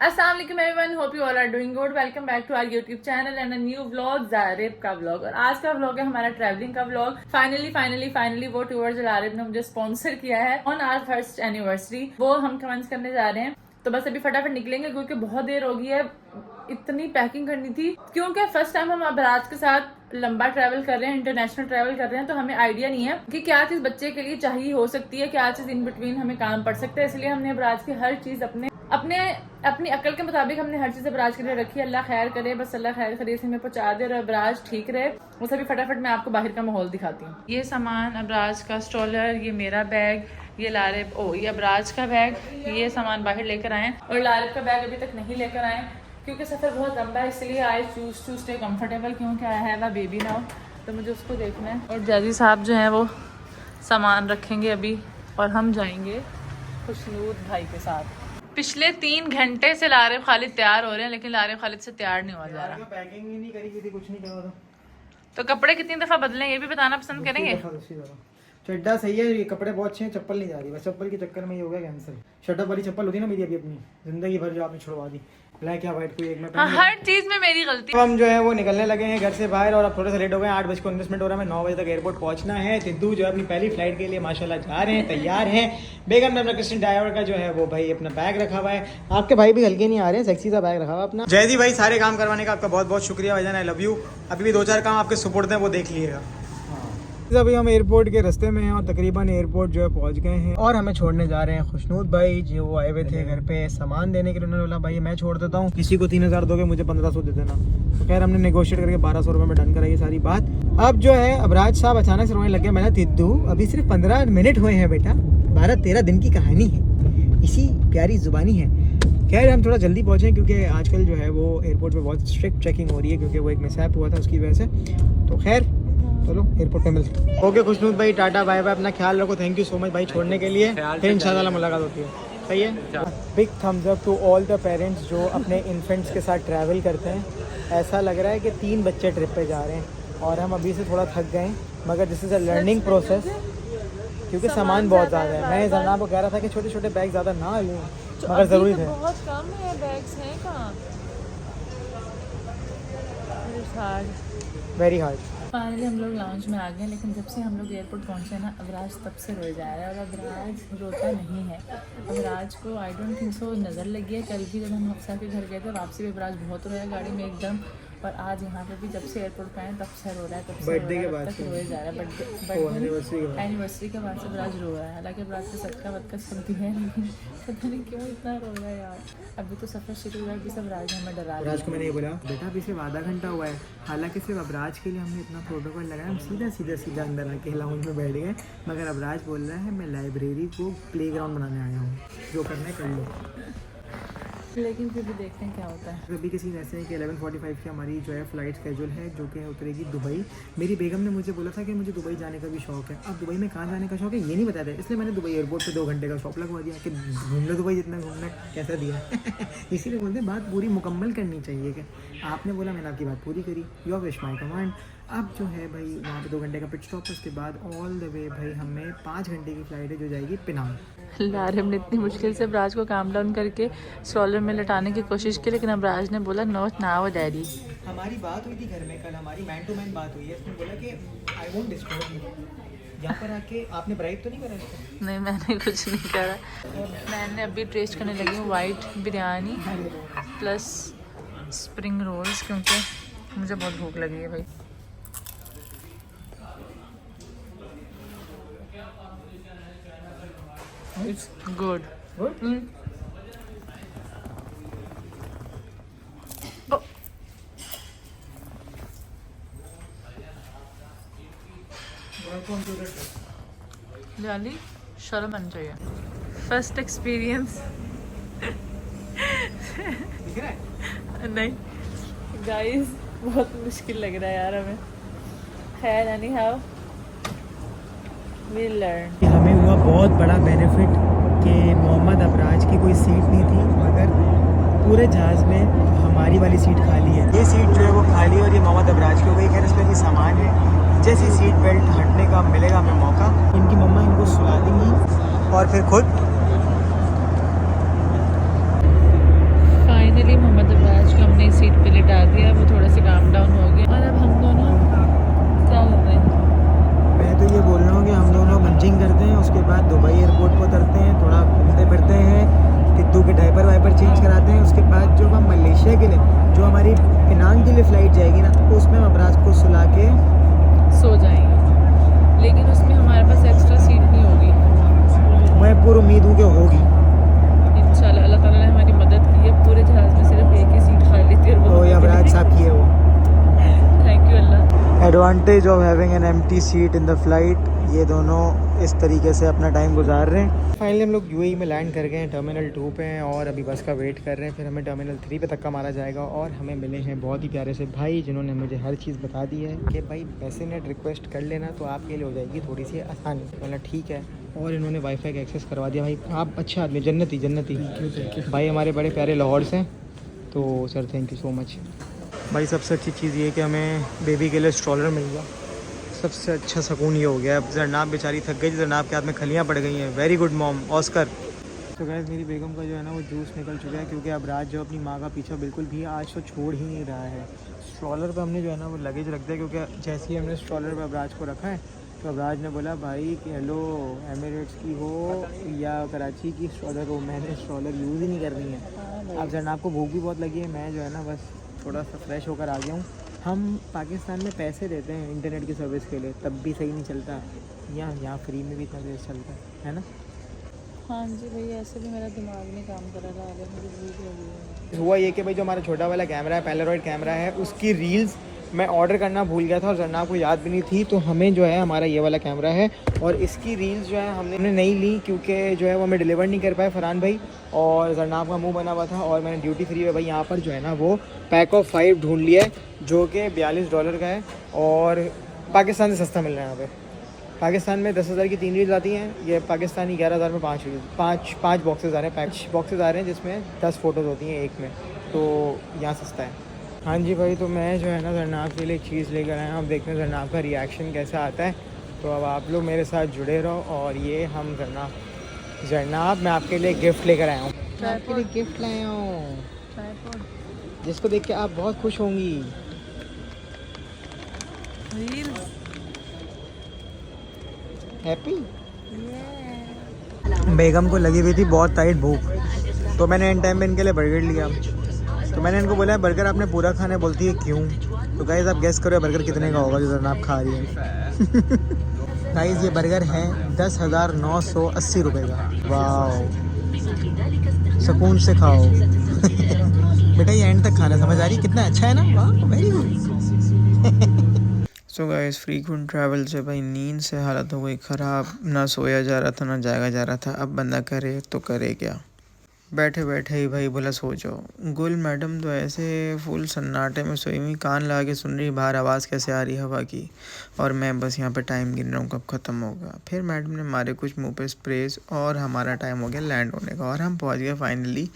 अस्सलाम वालेकुम everyone, hope you all are doing good. Welcome back to our YouTube channel and a new vlog, Zarib का vlog. और आज का व्लॉग है हमारा ट्रैवलिंग का व्लॉग। फाइनली वो टूर जो ज़ारिब ने मुझे स्पॉन्सर किया है ऑन आवर फर्स्ट एनिवर्सरी, वो हम कमेंस करने जा रहे हैं। तो बस अभी फटाफट निकलेंगे क्योंकि बहुत देर हो गई है। इतनी पैकिंग करनी थी क्योंकि फर्स्ट टाइम हम अबराज के साथ लंबा ट्रैवल कर रहे हैं, इंटरनेशनल ट्रैवल कर रहे हैं। तो हमें आइडिया नहीं है कि क्या चीज बच्चे के लिए चाहिए हो सकती है, क्या चीज इन बिटवीन हमें काम पड़ सकता है। इसलिए हमने अबराज की हर चीज अपनी अकल के मुताबिक हमने हर चीज अबराज के लिए रखी। अल्लाह खैर करे, बस अल्लाह खैर करे से हमें पहुंचा दे और अबराज ठीक रहे। वो सभी फटाफट मैं आपको बाहर का माहौल दिखाती हूँ। ये सामान अबराज का स्ट्रोलर, ये मेरा बैग, ये लारिब ये अबराज का बैग, ये सामान बाहर लेकर आए। और लारिब का बैग अभी तक नहीं लेकर आए क्योंकि सफ़र बहुत लंबा है, इसलिए I choose to stay comfortable क्योंकि आया है वह बेबी नाउ, तो मुझे उसको देखना है। और जैदी साहब जो हैं वो सामान रखेंगे अभी और हम जाएंगे खुशनूर भाई के साथ। पिछले 3 घंटे से लारिब खालिद तैयार हो रहे हैं लेकिन लारिब खालिद से तैयार नहीं हुआ जा रहा। पैकिंग ही नहीं करी थी, कुछ नहीं करा था। तो कपड़े कितनी दफ़ा बदलें ये भी बताना पसंद करेंगे। चड्डा सही है, ये कपड़े बहुत अच्छे हैं, चप्पल नहीं जा रही, बस चप्पल के चक्कर में ये हो गया कैंसिल। शटअप वाली चप्पल होती है ना मेरी, अभी अपनी जिंदगी भर जो आपने छुड़वा दी, ब्लैक या व्हाइट कोई एक में। हाँ, हर चीज में मेरी गलती। तो हम जो है वो निकलने लगे हैं घर से बाहर और अब थोड़े से लेट हो गए। 8:19 हो रहा है, हमें 9 बजे तक एयरपोर्ट पहुंचना है। तिद्दू जो है अपनी पहली फ्लाइट के लिए माशाल्लाह जा रहे हैं, तैयार हैं। बेगम ने अपना क्रिस्टियन ड्राइवर का जो है वो भाई अपना बैग रखा हुआ है। आपके भाई भी हल्के नहीं आ रहे हैं, सेक्सी सा बैग रखा हुआ अपना। जयदी भाई सारे काम करवाने का आपका बहुत बहुत शुक्रिया भाईजान, आई लव यू। अभी भी 2-4 काम आपके सुपुर्द हैं, वो देख लीजिएगा। अभी हम एयरपोर्ट के रास्ते में हैं और तकरीबन एयरपोर्ट जो है पहुंच गए हैं और हमें छोड़ने जा रहे हैं खुशनूर भाई जो आए हुए थे घर पे सामान देने के लिए। उन्होंने बोला भाई मैं छोड़ देता हूँ, किसी को 3000 दोगे मुझे 1500 दे देना। तो खैर हमने नेगोशिएट करके 1200 रुपये में डन कराई ये सारी बात। अब जो है अबराज साहब अचानक से रोने लगे। मैंने तिद्दू अभी सिर्फ 15 मिनट हुए हैं बेटा, 12-13 दिन की कहानी है, इसी प्यारी जुबानी है। खैर हम थोड़ा जल्दी पहुँचे क्योंकि आजकल जो है वो एयरपोर्ट पे बहुत स्ट्रिक्ट चेकिंग हो रही है क्योंकि वो एक मिसहैप हुआ था उसकी वजह से। तो खैर चलो एयरपोर्ट पे मिलते हैं। ओके खुशनूर भाई, टाटा बाय बाय, अपना ख्याल रखो। थैंक यू सो मच भाई छोड़ने के लिए, फिर इंशाल्लाह मुलाकात होती है। सही है। Big thumbs up to all the parents जो अपने इन्फेंट्स के साथ ट्रैवल करते हैं। ऐसा लग रहा है कि 3 बच्चे ट्रिप पे जा रहे हैं और हम अभी से थोड़ा थक गए मगर this is a learning process क्योंकि सामान बहुत ज़्यादा है। मैं जनाब को कह रहा था कि छोटे छोटे बैग ज़्यादा ना लूँ मगर ज़रूरी थे। बहुत कम है, बैग्स हैं कहाँ। Very hard. फाइनली हम लोग लाउंज में आ गए लेकिन जब से हम लोग एयरपोर्ट पहुंचे ना अबराज तब से रोए जा रहा है और अबराज रोता नहीं है। अबराज को आई डोंट थिंक सो नज़र लगी है। कल भी जब हम हफ्सा के घर गए थे वापसी में अबराज बहुत रोया गाड़ी में एकदम, और आज यहाँ पे भी जब से एयरपोर्ट पे आए तब से रो रहा है, तब से बर्थडे के बाद रोए जा रहा है। बर्थडे एनिवर्सरी के बाद से अबराज रो रहा है। हालांकि अबराज से सदका वदका चलती है लेकिन पता नहीं क्यों इतना रो रहा है यार। अभी तो सफ़र शुरू हुआ है, अभी सब राज हमें डरा। अबराज को मैंने ये बोला बेटा अभी सिर्फ आधा घंटा हुआ है, हालांकि सिर्फ अबराज के लिए हमने इतना प्रोटोकॉल लगाया, हम सीधा अंदर आके लाउंज में बैठ गए। मगर अबराज बोल रहा है मैं लाइब्रेरी को प्लेग्राउंड बनाने आया हूँ, जो करना है कर लो। लेकिन फिर भी देखते हैं क्या होता है। अभी किसी ऐसे है कि 11:45 की हमारी जो है फ़्लाइट स्केड्यूल है जो कि उतरेगी दुबई। मेरी बेगम ने मुझे बोला था कि मुझे दुबई जाने का भी शौक है। अब दुबई में कहाँ जाने का शौक है ये नहीं बताया था, इसलिए मैंने दुबई एयरपोर्ट पे 2 घंटे का शॉप लगवा दिया कि घूम लो दुबई जितना घूमना कैसा दिया। इसीलिए बोलते हैं बात पूरी मुकम्मल करनी चाहिए कि आपने बोला मैंने आपकी बात पूरी करी, योर विश माय कमांड। अब जो है भाई वहाँ पे 2 घंटे का पिट स्टॉप, उसके बाद ऑल द वे भाई हमें 5 घंटे की फ़्लाइट है जो जाएगी पिनांग। लारिब ने इतनी मुश्किल से अबराज को काम डाउन करके स्ट्रॉलर में लटाने की कोशिश की लेकिन अबराज ने बोला नो ना वो डैडी। हमारी बात हुई थी घर में, कल हमारी मैन टू मैन बात हुई है। उसने बोला कि आई वोंट डिस्टर्ब यू, यहाँ पर आके आपने ब्राइब तो नहीं करा इसको? नहीं मैंने कुछ नहीं करा। मैंने अभी टेस्ट करने लगी हूँ white biryani plus spring rolls क्योंकि मुझे बहुत भूख लगी है भाई। It's good. Good? Oh. जाली शर्म आनी चाहिए। फर्स्ट एक्सपीरियंस नहीं गाइस बहुत मुश्किल लग रहा है यार हमें। खैर एनी हाउ वी लर्न। हमें हुआ बहुत बड़ा बेनिफिट कि मोहम्मद अबराज की कोई सीट नहीं थी मगर पूरे जहाज़ में हमारी वाली सीट खाली है। ये सीट जो है वो खाली है और ये मोहम्मद अबराज की हो गई। खैर इसमें भी सामान है, जैसे सीट बेल्ट हटने का मिलेगा हमें मौका, इनकी मम्मा इनको सुला देंगी और फिर खुद काम डाउन हो गया और अब हम दोनों क्या कर रहे हैं? मैं तो ये बोल रहा हूँ कि हम दोनों मंजिंग करते हैं, उसके बाद दुबई एयरपोर्ट पर उतरते हैं, थोड़ा घूमते फिरते हैं, तिद्दू के डायपर वाइपर चेंज कराते हैं। उसके बाद जो हम मलेशिया के लिए, जो हमारी पेनांग के लिए फ़्लाइट जाएगी ना, उसमें हम अबराज को सुला के सो जाएंगे, लेकिन उसमें हमारे पास एक्स्ट्रा सीट नहीं होगी। मैं पूरी उम्मीद हूँ कि होगी। इंशाल्लाह अल्लाह ताला ने हमारी मदद की है। पूरे जहाज़ में सिर्फ एक ही सीट खाली थी और वो तो ये अबराज साहब की है वो। Thank you Allah. Advantage of having an empty seat in the flight, ये दोनों इस तरीके से अपना टाइम गुजार रहे हैं। फाइनली हम लोग यूएई में लैंड कर गए हैं, टर्मिनल 2 पे हैं और अभी बस का वेट कर रहे हैं। फिर हमें टर्मिनल 3 पे धक्का मारा जाएगा और हमें मिले हैं बहुत ही प्यारे से भाई, जिन्होंने मुझे हर चीज़ बता दी है कि भाई बेसिनेट रिक्वेस्ट कर लेना तो आपके लिए हो जाएगी थोड़ी सी आसानी। मतलब ठीक है, और इन्होंने वाईफाई का एक्सेस करवा दिया। भाई आप अच्छे आदमी, जन्नती जन्नती भाई, हमारे बड़े प्यारे लाहौर से। तो sir thank you so much भाई। सबसे अच्छी चीज़ ये कि हमें बेबी के लिए स्ट्रॉलर मिल गया, सबसे अच्छा सुकून ये हो गया। अब जरनाब बेचारी थक गई, जरनाब के हाथ में खलियाँ पड़ गई हैं। Very good mom Oscar. तो गैस मेरी बेगम का जो है ना वो जूस निकल चुका है, क्योंकि अब राज जो अपनी माँ का पीछा बिल्कुल भी आज तो छोड़ ही नहीं रहा है। स्ट्रॉलर पे हमने जो है ना वो लगेज रख दिया, क्योंकि जैसे ही हमने स्ट्रॉलर पे अबराज को रखा है तो अबराज ने बोला भाई कि हेलो एमिरेट्स की हो या कराची की स्ट्रॉलर हो, मैंने स्ट्रॉलर यूज़ ही नहीं करनी है। अब जरनाब को भूख भी बहुत लगी है, मैं जो है ना बस थोड़ा सा फ्रेश होकर आ गया हूँ। हम पाकिस्तान में पैसे देते हैं इंटरनेट की सर्विस के लिए, तब भी सही नहीं चलता। यहाँ फ्री में भी इतना तेज चलता है ना। हाँ जी भैया, ऐसे भी मेरा दिमाग नहीं काम कर रहा है, मुझे भूख लगी है। हुआ ये कि भाई जो हमारा छोटा वाला कैमरा है, पैलेरॉइड कैमरा है, उसकी रील्स मैं ऑर्डर करना भूल गया था और जरनाब को याद भी नहीं थी। तो हमें जो है हमारा ये वाला कैमरा है और इसकी रील्स जो है हमने नहीं ली, क्योंकि जो है वो हमें डिलीवर नहीं कर पाए फरहान भाई, और जरनाब का मुंह बना हुआ था। और मैंने ड्यूटी फ्री में भाई यहाँ पर जो है ना वो पैक ऑफ 5 ढूंढ लिया है, जो कि $42 का है और पाकिस्तान से सस्ता मिल रहा है यहाँ पे। पाकिस्तान में 10,000 की 3 रील्स आती हैं, ये पाकिस्तानी 11,000 में 5 रील्स, 5 बॉक्सेस आ रहे हैं, 5 बॉक्सेस आ रहे हैं जिसमें 10 फ़ोटोज़ होती हैं एक में, तो यहाँ सस्ता है। हाँ जी भाई, तो मैं जो है ना जरनाब के लिए एक चीज़ लेकर आया हूँ। अब देखते हैं जरनाब का रिएक्शन कैसा आता है। तो अब आप लोग मेरे साथ जुड़े रहो। और ये हम जरनाब मैं आपके लिए गिफ्ट लेकर आया हूँ, मैं आपके लिए गिफ्ट लाया हूँ जिसको देख के आप बहुत खुश होंगी। हैप्पी बेगम को लगी हुई थी बहुत टाइट भूख, तो मैंने इन टाइम में इनके लिए बर्गर लिया। तो मैंने इनको बोला बर्गर आपने पूरा खाना है, बोलती है क्यों। तो गाइस आप गेस करो बर्गर कितने का होगा जो जरनाब खा रही है। गाइस ये बर्गर है 10,980 रुपये का। वाह, सुकून से खाओ। बेटा ये एंड तक खाना, समझ आ रही कितना अच्छा है ना। वाह very good. So guys frequent travel से भाई नींद से हालत हो गई ख़राब, ना सोया जा रहा था ना जागा जा रहा था। अब बंदा करे तो करे क्या, बैठे बैठे ही भाई बोला सो जाओ। गुल मैडम तो ऐसे फुल सन्नाटे में सोई हुई, कान लगा के सुन रही बाहर आवाज़ कैसे आ रही हवा की, और मैं बस यहाँ पे टाइम गिन रहा हूँ कब ख़त्म होगा। फिर मैडम ने मारे कुछ मुंह पे स्प्रेस और हमारा टाइम हो गया लैंड होने का, और हम पहुँच गए फाइनली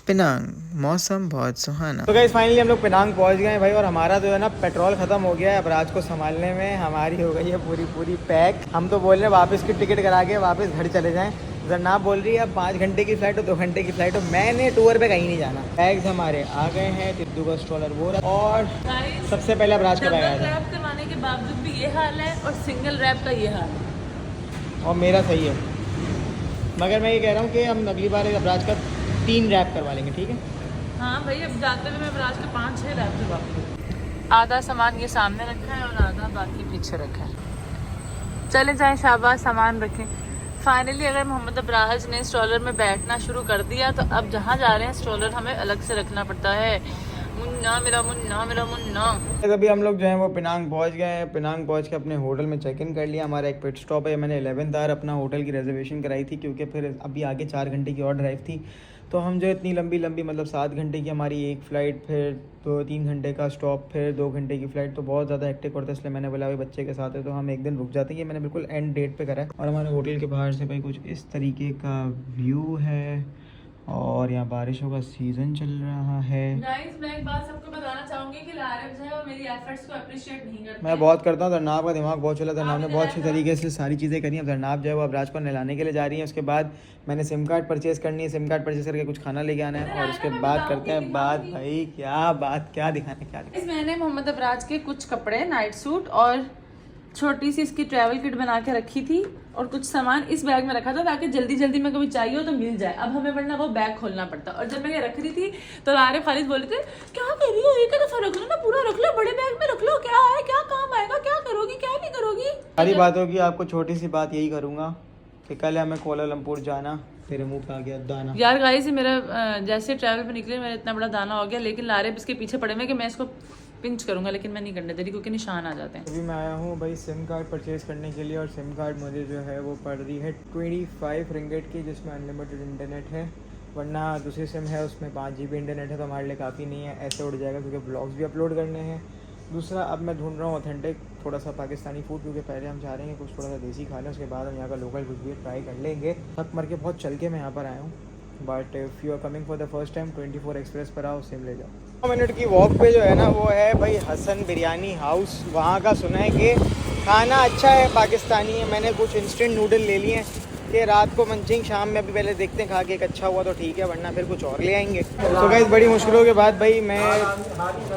पेनांग। मौसम बहुत सुहाना। तो गाइस फाइनली हम लोग पेनांग पहुँच गए हैं भाई, और हमारा जो है ना पेट्रोल ख़त्म हो गया है। अब रात को संभालने में हमारी हो गई है पूरी पैक। हम तो बोल रहे हैं वापस की टिकट करा के वापस घर चले जाएँ। जरनाब बोल रही है अब 5 घंटे की फ़्लाइट हो 2 घंटे की फ़्लाइट हो, मैंने टूर पे कहीं नहीं जाना। बैग्स हमारे आ गए हैं, तिद्दू का स्ट्रॉलर वो रहा, और सबसे पहले अब राज का बैग आया था। रैप करवाने के बावजूद भी ये हाल है और सिंगल रैप का ये हाल है, और मेरा सही है। मगर मैं ये कह रहा हूँ कि हम अगली बार अबराज का 3 रैप करवा लेंगे, ठीक है। हाँ भाई, अब जाते हुए मैं अबराज के 5-6 रैप करवा। आधा सामान ये सामने रखा है और आधा बाकी पीछे रखा है। चले जाएं, शाबाश, सामान रखें। फाइनली अगर मोहम्मद अबराज ने स्ट्रॉलर में बैठना शुरू कर दिया तो अब जहाँ जा रहे हैं स्ट्रॉलर हमें अलग से रखना पड़ता है। मुन्ना मेरा मुन्ना मेरा मुन्ना। अभी हम लोग जो है वो पेनांग पहुँच गए हैं। पेनांग पहुँच के अपने होटल में चेक इन कर लिया। हमारा एक पिट स्टॉप है, मैंने 11th आवर अपना होटल की रिजर्वेशन कराई थी, क्योंकि फिर अभी आगे 4 घंटे की और ड्राइव थी। तो हम जो इतनी लंबी मतलब 7 घंटे की हमारी एक फ़्लाइट, फिर 2-3 घंटे का स्टॉप, फिर 2 घंटे की फ़्लाइट, तो बहुत ज़्यादा हेक्टिक होता है। इसलिए मैंने बोला भाई बच्चे के साथ है तो हम एक दिन रुक जाते हैं। ये मैंने बिल्कुल एंड डेट पे करा है। और हमारे होटल के बाहर से भाई कुछ इस तरीके का व्यू है, और यहाँ बारिशों का सीज़न चल रहा है। गाइस मैं एक बात सबको बताना चाहूंगी कि लारिब जो है वो मेरी एफर्ट्स को अप्रिशिएट नहीं करते। मैं बहुत करता हूँ। धरनाब का दिमाग बहुत चला। धरनाब ने बहुत अच्छी तरीके से सारी चीज़ें करी हैं। धरनाब जो है वो अब राज को नहलाने के लिए जा रही है। उसके बाद मैंने सिम कार्ड परचेज़ करनी है। सिम कार्ड परचेज़ करके कुछ खाना लेके आना है और उसके बाद करते हैं बात। भाई क्या बात, क्या दिखाना, क्या दिखाना। मैंने मोहम्मद अबराज के कुछ कपड़े, नाइट सूट और छोटी सी इसकी ट्रैवल किट बना के रखी थी और कुछ सामान इस बैग में रखा था ताकि जल्दी जल्दी में कभी चाहिए हो तो मिल जाए। अब हमें वरना वो बैग खोलना पड़ता। और जब मैं ये रख रही थी तो लारे खालिद बोले थे क्या कर रही हो, एक दफा रख लो ना, पूरा रख लो, बड़े बैग में रख लो, क्या है, क्या काम आएगा, क्या करोगी, क्या नहीं करोगी। सारी बातों की आपको छोटी सी बात यही करूँगा कि कल हमें कोलालमपुर जाना। तेरे मुंह पे आ गया दाना। यार गाइस मेरा जैसे ट्रैवल पे निकले मेरा इतना बड़ा दाना हो गया, लेकिन लारे इसके पीछे पड़े हुए कि मैं इसको पिंच करूंगा, लेकिन मैं नहीं करने दे रही क्योंकि निशान आ जाते हैं। अभी मैं आया हूँ भाई सिम कार्ड परचेज़ करने के लिए और सिम कार्ड मुझे जो है वो पड़ रही है 25 रिंगेट की, जिसमें अनलिमिटेड इंटरनेट है। वरना दूसरी सिम है उसमें 5 GB इंटरनेट है तो हमारे लिए काफ़ी नहीं है, ऐसे उड़ जाएगा क्योंकि ब्लॉग्स भी अपलोड करने हैं। दूसरा अब मैं ढूंढ रहा हूँ ऑथेंटिक थोड़ा सा पाकिस्तानी फूड, क्योंकि पहले हम चाह रहे हैं कुछ थोड़ा सा देसी खा लें, उसके बाद हम यहाँ का लोकल कुछ भी ट्राई कर लेंगे। थक मर के बहुत चल के मैं यहाँ पर आया हूँ। But if you are coming for the first time 24 express पर आओ, सिम ले जाओ। 9 मिनट की वॉक पे जो है ना वो है भाई हसन बिरयानी हाउस। वहाँ का सुना है कि खाना अच्छा है, पाकिस्तानी है। मैंने कुछ इंस्टेंट नूडल ले लिए हैं कि रात को मंचिंग, शाम में अभी पहले देखते हैं खा के, एक अच्छा हुआ तो ठीक है वरना फिर कुछ और ले आएंगे। तो गाइस बड़ी मुश्किलों के बाद भाई मैं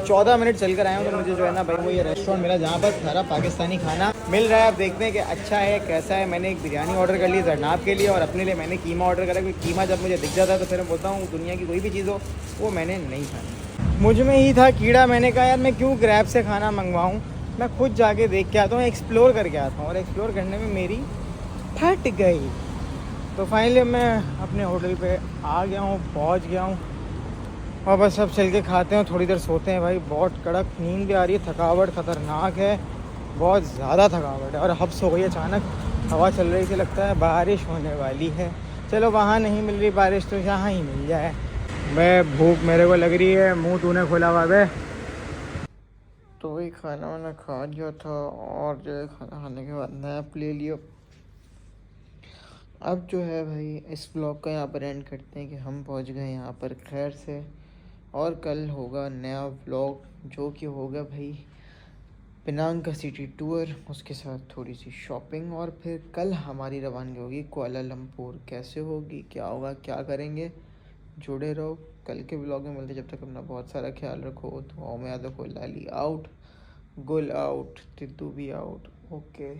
14 मिनट चल कर आया हूँ तो मुझे जो है ना भाई वो ये रेस्टोरेंट मिला जहाँ पर सारा पाकिस्तानी खाना मिल रहा है। अब देखते हैं कि अच्छा है कैसा है। मैंने एक बिरयानी ऑर्डर कर ली जरनाब के लिए और अपने लिए मैंने कीमा ऑर्डर करा, क्योंकि कीमा जब मुझे दिख जाता है तो फिर मैं बोलता हूँ दुनिया की कोई भी चीज़ हो वो मैंने नहीं खानी। मुझ में ही था कीड़ा, मैंने कहा यार मैं क्यों ग्रैब से खाना मंगवाऊँ, मैं खुद जाके देख के आता हूँ, एक्सप्लोर करके आता हूँ। और एक्सप्लोर करने में मेरी फट गई। तो फाइनली मैं अपने होटल पे आ गया हूँ, पहुँच गया हूँ और बस अब चल के खाते हैं, थोड़ी देर सोते हैं। भाई बहुत कड़क नींद भी आ रही है, थकावट ख़तरनाक है, बहुत ज़्यादा थकावट है और हब्स हो गई अचानक। हवा चल रही थी, लगता है बारिश होने वाली है। चलो वहाँ नहीं मिल रही बारिश तो यहाँ ही मिल जाए। मैं भूख मेरे को लग रही है, मुंह तूने खोला हुआ है। तो वही खाना वाना खा लिया था और जो है खाना खाने के बाद नैप ले लिया। अब जो है भाई इस ब्लॉग का यहाँ पर एंड करते हैं कि हम पहुँच गए यहाँ पर खैर से। और कल होगा नया व्लॉग जो कि होगा भाई पेनांग का सिटी टूर, उसके साथ थोड़ी सी शॉपिंग और फिर कल हमारी रवानगी होगी कुआलालंपुर। कैसे होगी, क्या होगा, क्या करेंगे, जुड़े रहो। कल के व्लॉग में मिलते, जब तक अपना बहुत सारा ख्याल रखो। दुआओं में याद रखो। लाली आउट, गुल आउट, तिद्दू भी आउट। ओके।